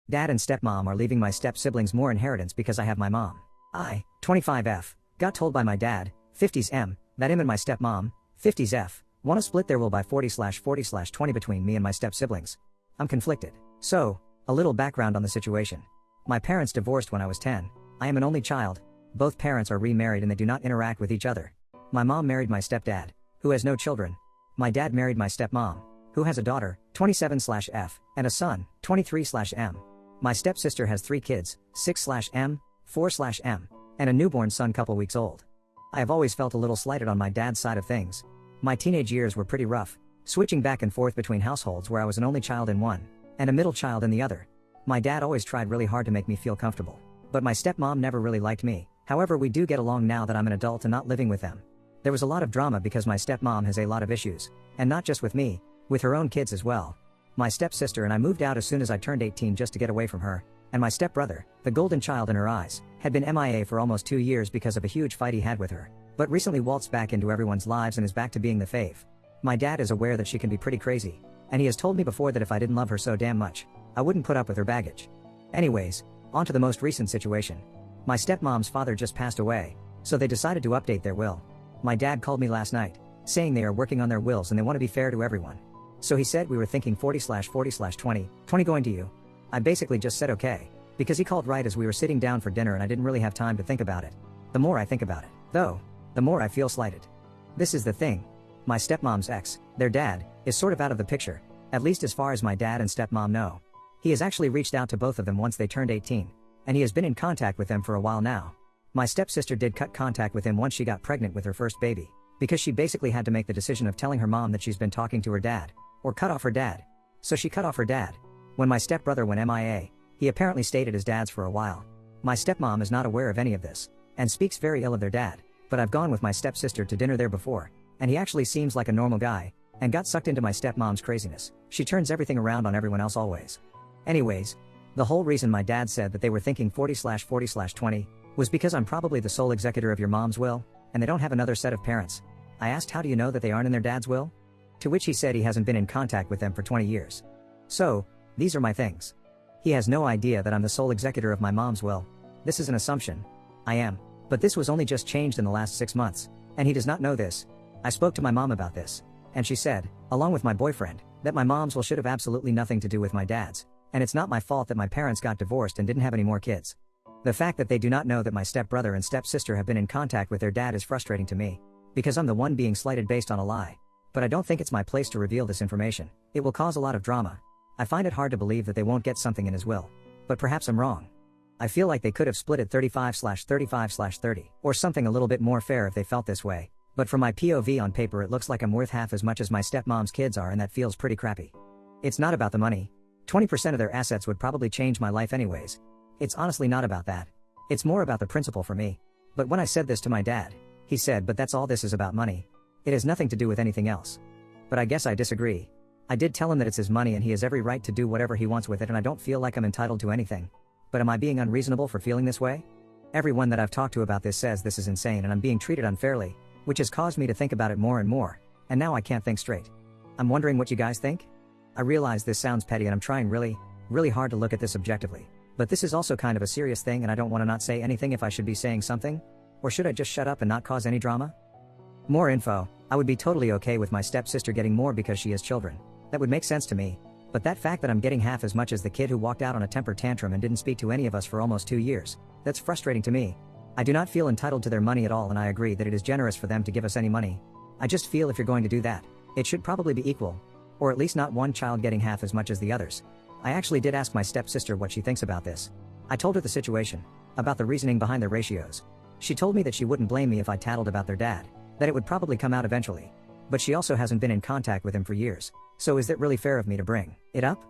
Dad and stepmom are leaving my step-siblings more inheritance because I have my mom. I, 25F, got told by my dad, 50s M, that him and my stepmom, 50s F, want to split their will by 40/40/20 between me and my step-siblings. I'm conflicted. So, a little background on the situation. My parents divorced when I was 10. I am an only child. Both parents are remarried and they do not interact with each other. My mom married my stepdad, who has no children. My dad married my stepmom, who has a daughter, 27/F, and a son, 23/M. My stepsister has 3 kids, 6/M, 4/M, and a newborn son couple weeks old. I have always felt a little slighted on my dad's side of things. My teenage years were pretty rough, switching back and forth between households where I was an only child in one, and a middle child in the other. My dad always tried really hard to make me feel comfortable. But my stepmom never really liked me. However, we do get along now that I'm an adult and not living with them. There was a lot of drama because my stepmom has a lot of issues, and not just with me, with her own kids as well. My stepsister and I moved out as soon as I turned 18 just to get away from her, and my stepbrother, the golden child in her eyes, had been MIA for almost 2 years because of a huge fight he had with her, but recently waltzed back into everyone's lives and is back to being the fave. My dad is aware that she can be pretty crazy, and he has told me before that if I didn't love her so damn much, I wouldn't put up with her baggage. Anyways, on to the most recent situation. My stepmom's father just passed away, so they decided to update their will. My dad called me last night, saying they are working on their wills and they want to be fair to everyone. So he said we were thinking 40/40/20 going to you. I basically just said okay, because he called right as we were sitting down for dinner and I didn't really have time to think about it. The more I think about it, though, the more I feel slighted. This is the thing. My stepmom's ex, their dad, is sort of out of the picture, at least as far as my dad and stepmom know. He has actually reached out to both of them once they turned 18, and he has been in contact with them for a while now. My stepsister did cut contact with him once she got pregnant with her first baby, because she basically had to make the decision of telling her mom that she's been talking to her dad, or cut off her dad. So she cut off her dad. When my stepbrother went MIA, he apparently stayed at his dad's for a while. My stepmom is not aware of any of this, and speaks very ill of their dad, but I've gone with my stepsister to dinner there before, and he actually seems like a normal guy, and got sucked into my stepmom's craziness. She turns everything around on everyone else always. Anyways, the whole reason my dad said that they were thinking 40/40/20 was because I'm probably the sole executor of your mom's will, and they don't have another set of parents. I asked, how do you know that they aren't in their dad's will? To which he said he hasn't been in contact with them for 20 years. So, these are my things. He has no idea that I'm the sole executor of my mom's will. This is an assumption. I am. But this was only just changed in the last 6 months, and he does not know this. I spoke to my mom about this, and she said, along with my boyfriend, that my mom's will should have absolutely nothing to do with my dad's, and it's not my fault that my parents got divorced and didn't have any more kids. The fact that they do not know that my stepbrother and stepsister have been in contact with their dad is frustrating to me, because I'm the one being slighted based on a lie. But I don't think it's my place to reveal this information. It will cause a lot of drama. I find it hard to believe that they won't get something in his will. But perhaps I'm wrong. I feel like they could have split it 35/35/30, or something a little bit more fair if they felt this way. But from my POV on paper it looks like I'm worth half as much as my stepmom's kids are, and that feels pretty crappy. It's not about the money. 20% of their assets would probably change my life anyways. It's honestly not about that. It's more about the principle for me. But when I said this to my dad, he said, but that's all this is about, money. It has nothing to do with anything else. But I guess I disagree. I did tell him that it's his money and he has every right to do whatever he wants with it, and I don't feel like I'm entitled to anything. But am I being unreasonable for feeling this way? Everyone that I've talked to about this says this is insane and I'm being treated unfairly, which has caused me to think about it more and more, and now I can't think straight. I'm wondering what you guys think? I realize this sounds petty and I'm trying really hard to look at this objectively, but this is also kind of a serious thing and I don't want to not say anything if I should be saying something, or should I just shut up and not cause any drama? More info. I would be totally okay with my stepsister getting more because she has children. That would make sense to me. But that fact that I'm getting half as much as the kid who walked out on a temper tantrum and didn't speak to any of us for almost 2 years, that's frustrating to me. I do not feel entitled to their money at all, and I agree that it is generous for them to give us any money. I just feel if you're going to do that, it should probably be equal. Or at least not one child getting half as much as the others. I actually did ask my stepsister what she thinks about this. I told her the situation, about the reasoning behind the ratios. She told me that she wouldn't blame me if I tattled about their dad, that it would probably come out eventually. But she also hasn't been in contact with him for years, so is it really fair of me to bring it up?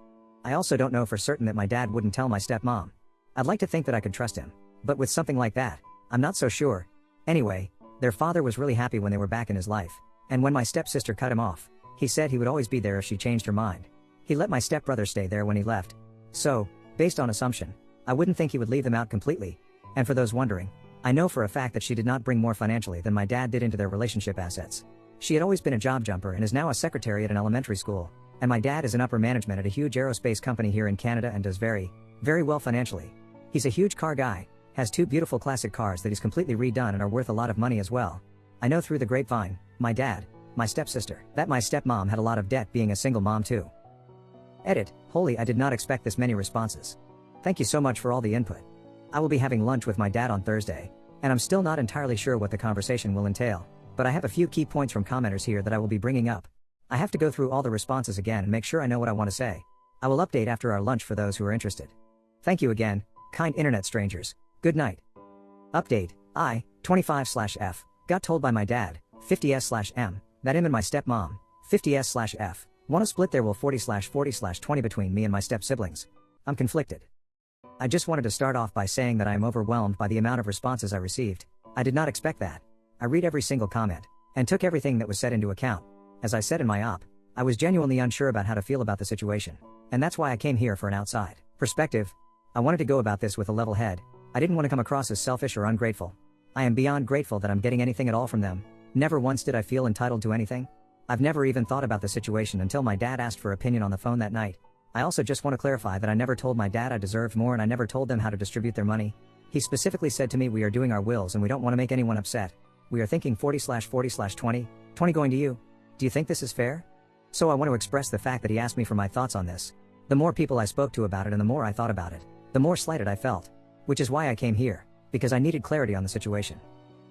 I also don't know for certain that my dad wouldn't tell my stepmom. I'd like to think that I could trust him, but with something like that, I'm not so sure. Anyway, their father was really happy when they were back in his life, and when my stepsister cut him off, he said he would always be there if she changed her mind. He let my stepbrother stay there when he left. So, based on assumption, I wouldn't think he would leave them out completely. And for those wondering, I know for a fact that she did not bring more financially than my dad did into their relationship assets. She had always been a job jumper and is now a secretary at an elementary school, and my dad is in upper management at a huge aerospace company here in Canada and does very very well financially. He's a huge car guy, has 2 beautiful classic cars that he's completely redone and are worth a lot of money as well. I know through the grapevine, my dad, my stepsister, that my stepmom had a lot of debt being a single mom too. Edit, holy, I did not expect this many responses. Thank you so much for all the input. I will be having lunch with my dad on Thursday, and I'm still not entirely sure what the conversation will entail, but I have a few key points from commenters here that I will be bringing up. I have to go through all the responses again and make sure I know what I want to say. I will update after our lunch for those who are interested. Thank you again, kind internet strangers. Good night. Update, I, 25/F, got told by my dad, 50S/M, that him and my stepmom, 50S/F, want to split their will 40/40/20 between me and my step-siblings. I'm conflicted. I just wanted to start off by saying that I am overwhelmed by the amount of responses I received. I did not expect that. I read every single comment, and took everything that was said into account. As I said in my op, I was genuinely unsure about how to feel about the situation, and that's why I came here for an outside perspective. I wanted to go about this with a level head. I didn't want to come across as selfish or ungrateful. I am beyond grateful that I'm getting anything at all from them. Never once did I feel entitled to anything. I've never even thought about the situation until my dad asked for opinion on the phone that night. I also just want to clarify that I never told my dad I deserved more, and I never told them how to distribute their money. He specifically said to me, we are doing our wills and we don't want to make anyone upset. We are thinking 40/40/20, 20 going to you. Do you think this is fair? So I want to express the fact that he asked me for my thoughts on this. The more people I spoke to about it and the more I thought about it, the more slighted I felt. Which is why I came here, because I needed clarity on the situation.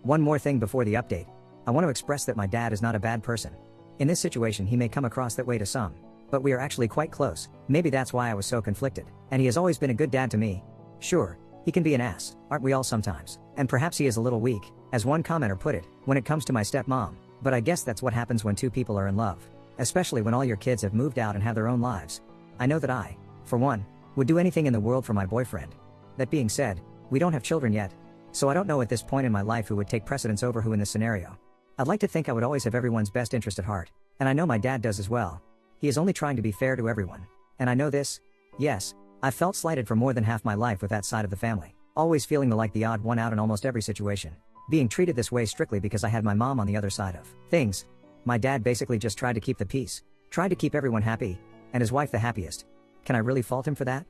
One more thing before the update. I want to express that my dad is not a bad person. In this situation he may come across that way to some, but we are actually quite close. Maybe that's why I was so conflicted. And he has always been a good dad to me. Sure, he can be an ass, aren't we all sometimes? And perhaps he is a little weak, as one commenter put it, when it comes to my stepmom. But I guess that's what happens when 2 people are in love. Especially when all your kids have moved out and have their own lives. I know that I, for one, would do anything in the world for my boyfriend. That being said, we don't have children yet, so I don't know at this point in my life who would take precedence over who in this scenario. I'd like to think I would always have everyone's best interest at heart, and I know my dad does as well. He is only trying to be fair to everyone. And I know this. Yes, I've felt slighted for more than half my life with that side of the family. Always feeling like the odd one out in almost every situation. Being treated this way strictly because I had my mom on the other side of things. My dad basically just tried to keep the peace, tried to keep everyone happy, and his wife the happiest. Can I really fault him for that?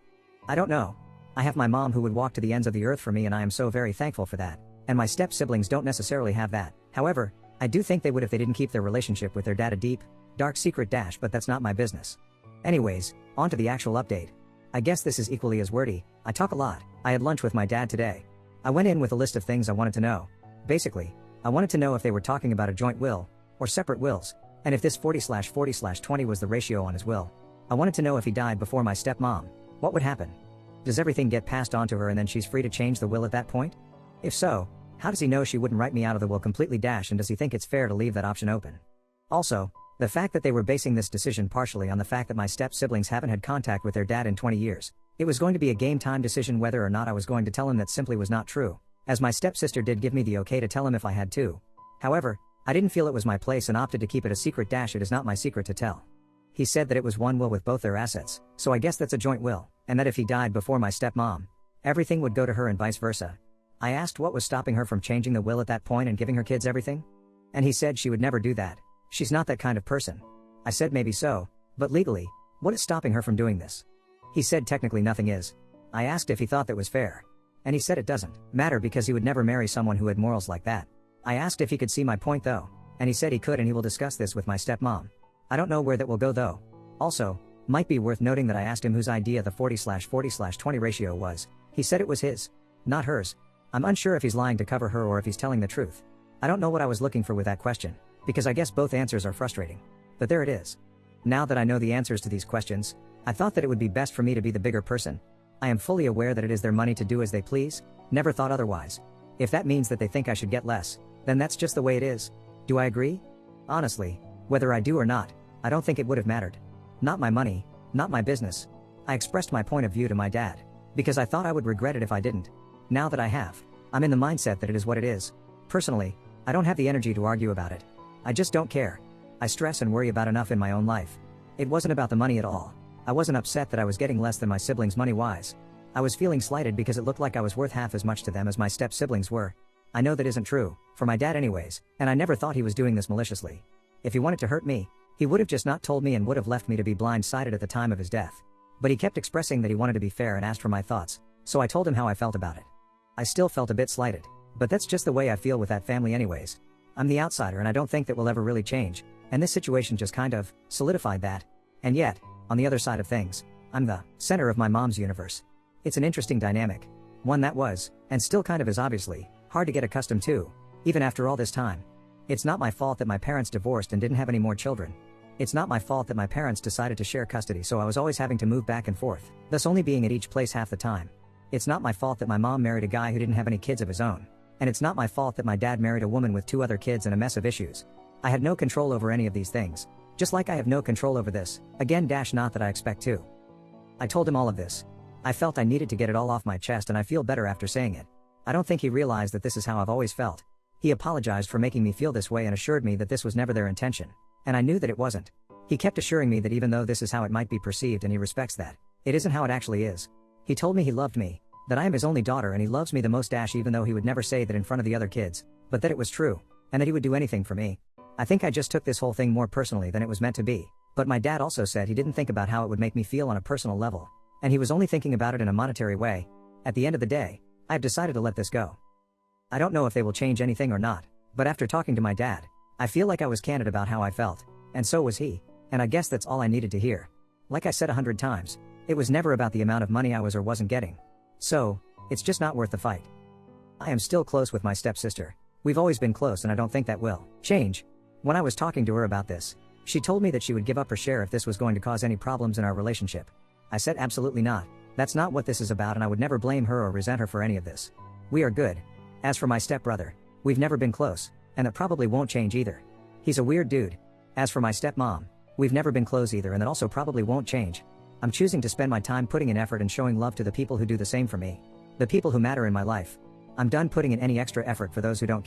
I don't know. I have my mom who would walk to the ends of the earth for me, and I am so very thankful for that. And my step-siblings don't necessarily have that. However, I do think they would if they didn't keep their relationship with their dad a deep, dark secret dash, but that's not my business. Anyways, on to the actual update. I guess this is equally as wordy. I talk a lot. I had lunch with my dad today. I went in with a list of things I wanted to know. Basically, I wanted to know if they were talking about a joint will, or separate wills, and if this 40/40/20 was the ratio on his will. I wanted to know if he died before my stepmom, what would happen? Does everything get passed on to her and then she's free to change the will at that point? If so, how does he know she wouldn't write me out of the will completely dash, and does he think it's fair to leave that option open? Also, the fact that they were basing this decision partially on the fact that my step-siblings haven't had contact with their dad in 20 years. It was going to be a game-time decision whether or not I was going to tell him that simply was not true, as my stepsister did give me the okay to tell him if I had to. However, I didn't feel it was my place and opted to keep it a secret dash. It is not my secret to tell. He said that it was one will with both their assets, so I guess that's a joint will, and that if he died before my stepmom, everything would go to her and vice versa. I asked what was stopping her from changing the will at that point and giving her kids everything? And he said she would never do that. She's not that kind of person. I said maybe so, but legally, what is stopping her from doing this? He said technically nothing is. I asked if he thought that was fair, and he said it doesn't matter because he would never marry someone who had morals like that. I asked if he could see my point though, and he said he could, and he will discuss this with my stepmom. I don't know where that will go though. Also, might be worth noting that I asked him whose idea the 40/40/20 ratio was. He said it was his, not hers. I'm unsure if he's lying to cover her or if he's telling the truth. I don't know what I was looking for with that question, because I guess both answers are frustrating. But there it is. Now that I know the answers to these questions, I thought that it would be best for me to be the bigger person. I am fully aware that it is their money to do as they please, never thought otherwise. If that means that they think I should get less, then that's just the way it is. Do I agree? Honestly, whether I do or not, I don't think it would have mattered. Not my money, not my business. I expressed my point of view to my dad, because I thought I would regret it if I didn't. Now that I have, I'm in the mindset that it is what it is. Personally, I don't have the energy to argue about it. I just don't care. I stress and worry about enough in my own life. It wasn't about the money at all. I wasn't upset that I was getting less than my siblings money-wise. I was feeling slighted because it looked like I was worth half as much to them as my step-siblings were. I know that isn't true, for my dad anyways, and I never thought he was doing this maliciously. If he wanted to hurt me, he would have just not told me and would have left me to be blindsided at the time of his death. But he kept expressing that he wanted to be fair and asked for my thoughts, so I told him how I felt about it. I still felt a bit slighted, but that's just the way I feel with that family anyways. I'm the outsider and I don't think that will ever really change, and this situation just kind of solidified that. And yet, on the other side of things, I'm the center of my mom's universe. It's an interesting dynamic, one that was, and still kind of is obviously, hard to get accustomed to, even after all this time. It's not my fault that my parents divorced and didn't have any more children. It's not my fault that my parents decided to share custody, so I was always having to move back and forth, thus only being at each place half the time. It's not my fault that my mom married a guy who didn't have any kids of his own. And it's not my fault that my dad married a woman with 2 other kids and a mess of issues. I had no control over any of these things. Just like I have no control over this, again not that I expect to. I told him all of this. I felt I needed to get it all off my chest and I feel better after saying it. I don't think he realized that this is how I've always felt. He apologized for making me feel this way and assured me that this was never their intention. And I knew that it wasn't. He kept assuring me that even though this is how it might be perceived and he respects that, it isn't how it actually is. He told me he loved me, that I am his only daughter and he loves me the most even though he would never say that in front of the other kids, but that it was true, and that he would do anything for me. I think I just took this whole thing more personally than it was meant to be, but my dad also said he didn't think about how it would make me feel on a personal level, and he was only thinking about it in a monetary way. At the end of the day, I've decided to let this go. I don't know if they will change anything or not, but after talking to my dad, I feel like I was candid about how I felt, and so was he, and I guess that's all I needed to hear. Like I said 100 times, it was never about the amount of money I was or wasn't getting. So, it's just not worth the fight. I am still close with my stepsister. We've always been close and I don't think that will change. When I was talking to her about this, she told me that she would give up her share if this was going to cause any problems in our relationship. I said absolutely not. That's not what this is about and I would never blame her or resent her for any of this. We are good. As for my stepbrother, we've never been close, and that probably won't change either. He's a weird dude. As for my stepmom, we've never been close either and that also probably won't change. I'm choosing to spend my time putting in effort and showing love to the people who do the same for me. The people who matter in my life. I'm done putting in any extra effort for those who don't care.